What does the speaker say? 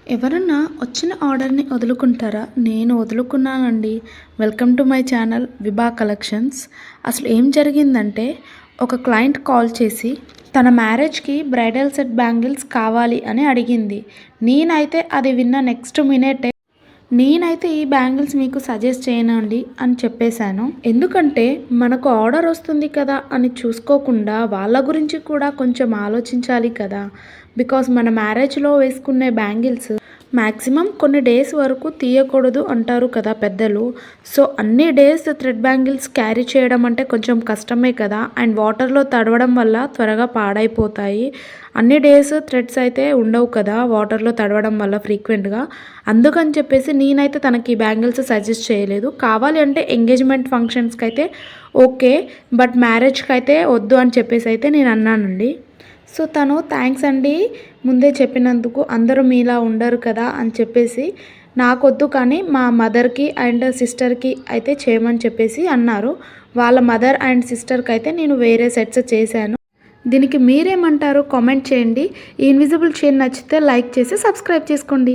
ఎవరన్నా వచ్చిన ఆర్డర్‌ని వదులుకుంటారా? నేను వదులుకున్నానండి. Welcome to my channel Vibha collections. అసలు ఏం జరిగిందంటే, ఒక క్లయింట్ కాల్ చేసి తన మ్యారేజ్‌కి బ్రైడల్ సెట్ బ్యాంగిల్స్ కావాలి అని అడిగింది. నేనైతే అది విన్న నెక్స్ట్ మినిటే నేనైతే ఈ బ్యాంగిల్స్ మీకు సజెస్ట్ చేయనండి అని చెప్పేశాను. ఎందుకంటే మనకు ఆర్డర్ వస్తుంది కదా అని చూసుకోకుండా వాళ్ళ గురించి కూడా కొంచెం ఆలోచించాలి కదా! బికాజ్ మన మ్యారేజ్‌లో వేసుకునే బ్యాంగిల్స్ మ్యాక్సిమం కొన్ని డేస్ వరకు తీయకూడదు అంటారు కదా పెద్దలు. సో అన్ని డేస్ థ్రెడ్ బ్యాంగిల్స్ క్యారీ చేయడం అంటే కొంచెం కష్టమే కదా! అండ్ వాటర్‌లో తడవడం వల్ల త్వరగా పాడైపోతాయి. అన్ని డేస్ థ్రెడ్స్ అయితే ఉండవు కదా వాటర్‌లో తడవడం వల్ల ఫ్రీక్వెంట్‌గా. అందుకని చెప్పేసి నేనైతే తనకి బ్యాంగిల్స్ సజెస్ట్ చేయలేదు. కావాలి అంటే ఎంగేజ్‌మెంట్ ఫంక్షన్స్‌కైతే ఓకే. బట్ మ్యారేజ్‌కైతే వద్దు అని చెప్పేసి అయితే నేను అన్నానండి. సో తను థ్యాంక్స్ అండి ముందే చెప్పినందుకు, అందరూ మీలా ఉండరు కదా అని చెప్పేసి, నాకొద్దు కానీ మా మదర్‌కి అండ్ సిస్టర్‌కి అయితే చేయమని చెప్పేసి అన్నారు. వాళ్ళ మదర్ అండ్ సిస్టర్‌కి అయితే నేను వేరే సెట్స్ చేశాను. దీనికి మీరేమంటారో కామెంట్ చేయండి. ఈ ఇన్విజిబుల్ చైన్ నచ్చితే లైక్ చేసి సబ్స్క్రైబ్ చేసుకోండి.